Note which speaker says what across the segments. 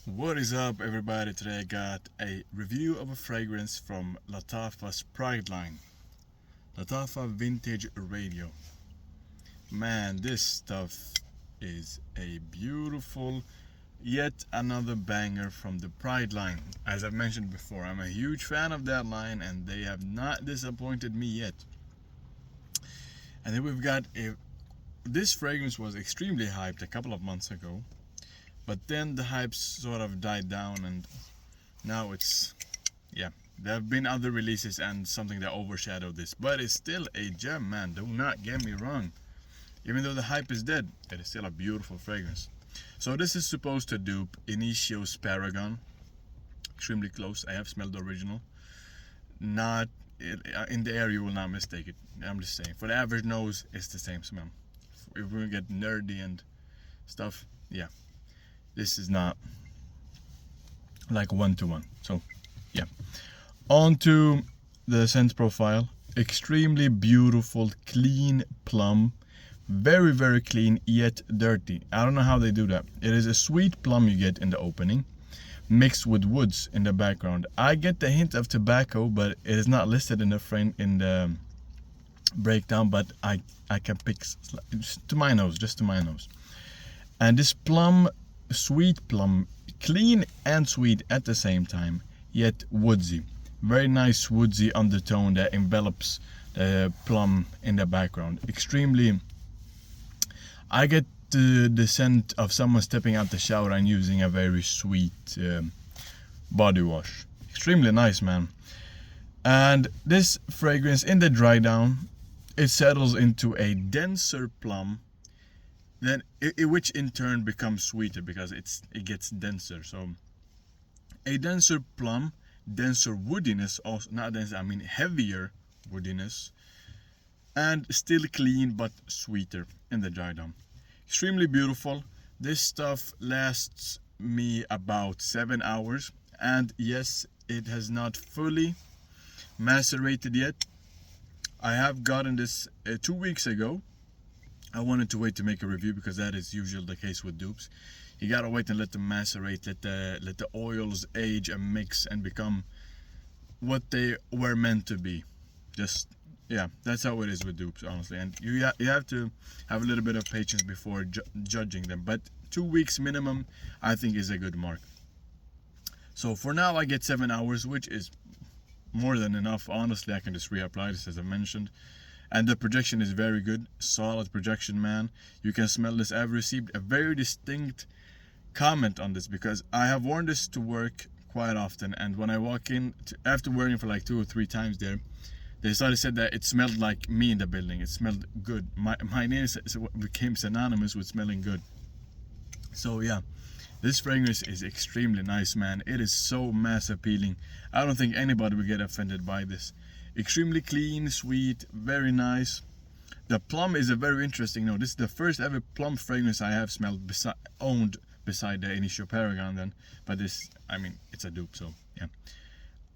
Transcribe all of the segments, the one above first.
Speaker 1: What is up, everybody? Today I got a review of a fragrance from Lattafa's Pride line, Lattafa Vintage Radio. Man, this stuff is a beautiful, yet another banger from the Pride line. As I've mentioned before, I'm a huge fan of that line and they have not disappointed me yet. And then we've got this fragrance was extremely hyped a couple of months ago. But then the hype sort of died down and now there have been other releases and something that overshadowed this. But it's still a gem, man, do not get me wrong. Even though the hype is dead, it is still a beautiful fragrance. So this is supposed to dupe Initio's Paragon. Extremely close, I have smelled the original. Not in the air, you will not mistake it. I'm just saying, for the average nose, it's the same smell. If we get nerdy and stuff, yeah. This is not like one-to-one. So, yeah. On to the scent profile. Extremely beautiful, clean plum. Very, very clean, yet dirty. I don't know how they do that. It is a sweet plum you get in the opening, mixed with woods in the background. I get the hint of tobacco, but it is not listed in the breakdown. But I can pick just to my nose. And this plum, sweet plum, clean and sweet at the same time, yet woodsy. Very nice woodsy undertone that envelops the plum in the background. Extremely, I get the scent of someone stepping out the shower and using a very sweet body wash. Extremely nice, man. And this fragrance in the dry down, it settles into a denser plum, then which in turn becomes sweeter because it gets denser. So a denser plum, denser woodiness, also not denser, I mean heavier woodiness, and still clean but sweeter in the dry down. Extremely beautiful. This stuff lasts me about 7 hours, and yes, it has not fully macerated yet. I have gotten this 2 weeks ago. I wanted to wait to make a review because that is usually the case with dupes. You gotta wait and let them macerate, let the oils age and mix and become what they were meant to be. Just, yeah, that's how it is with dupes, honestly. And you have to have a little bit of patience before judging them. But 2 weeks minimum, I think, is a good mark. So for now, I get 7 hours, which is more than enough. Honestly, I can just reapply this, as I mentioned. And the projection is very good, solid projection, man. You can smell this. I've received a very distinct comment on this because I have worn this to work quite often, and when I walk in, after wearing it for like 2 or 3 times there, they started said that it smelled like me in the building. It smelled good. My name became synonymous with smelling good. So yeah, this fragrance is extremely nice, man. It is so mass appealing. I don't think anybody will get offended by this. Extremely clean, sweet, very nice. The plum is a very interesting note. This is the first ever plum fragrance I have smelled owned beside the Initio Paragon then. But this, I mean, it's a dupe, so yeah.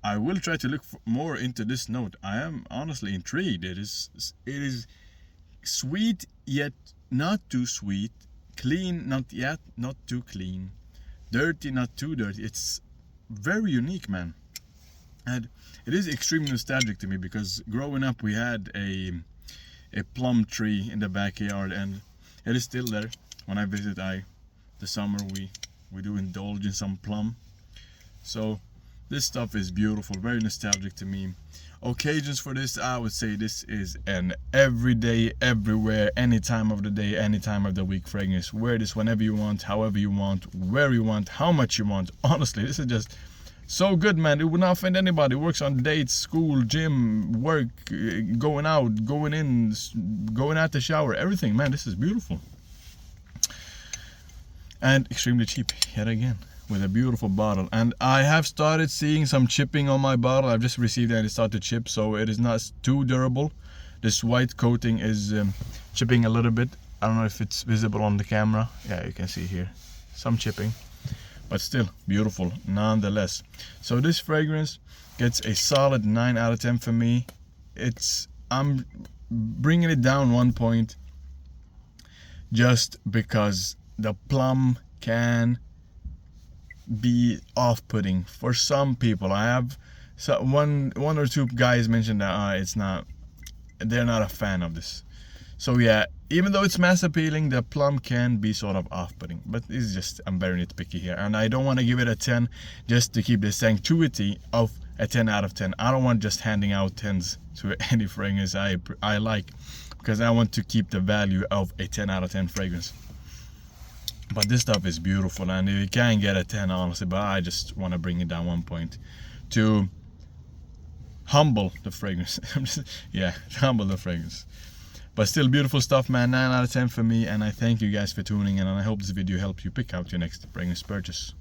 Speaker 1: I will try to look more into this note. I am honestly intrigued. It is sweet yet not too sweet. Clean, not too clean. Dirty, not too dirty. It's very unique, man. And it is extremely nostalgic to me because growing up we had a plum tree in the backyard, and it is still there. When I visit, the summer we do indulge in some plum. So this stuff is beautiful, very nostalgic to me. Occasions for this, I would say this is an everyday, everywhere, any time of the day, any time of the week fragrance. Wear this whenever you want, however you want, where you want, how much you want. Honestly, this is just so good, man. It would not offend anybody. It works on dates, school, gym, work, going out, going in, going out the shower, everything. Man, this is beautiful. And extremely cheap, yet again, with a beautiful bottle. And I have started seeing some chipping on my bottle. I've just received it and it started to chip, so it is not too durable. This white coating is chipping a little bit. I don't know if it's visible on the camera. Yeah, you can see here some chipping, but still beautiful nonetheless. So this fragrance gets a solid 9 out of 10 for me. I'm bringing it down 1 point just because the plum can be off-putting for some people. I have one or two guys mentioned that they're not a fan of this. So yeah, even though it's mass appealing, the Plum can be sort of off-putting, but it's just, I'm very nitpicky here, and I don't want to give it a 10 just to keep the sanctuity of a 10 out of 10. I don't want just handing out 10s to any fragrance I like, because I want to keep the value of a 10 out of 10 fragrance. But this stuff is beautiful, and you can get a 10 honestly, but I just want to bring it down 1 point to humble the fragrance. Yeah, humble the fragrance. But still beautiful stuff, man. 9 out of 10 for me, and I thank you guys for tuning in, and I hope this video helped you pick out your next fragrance purchase.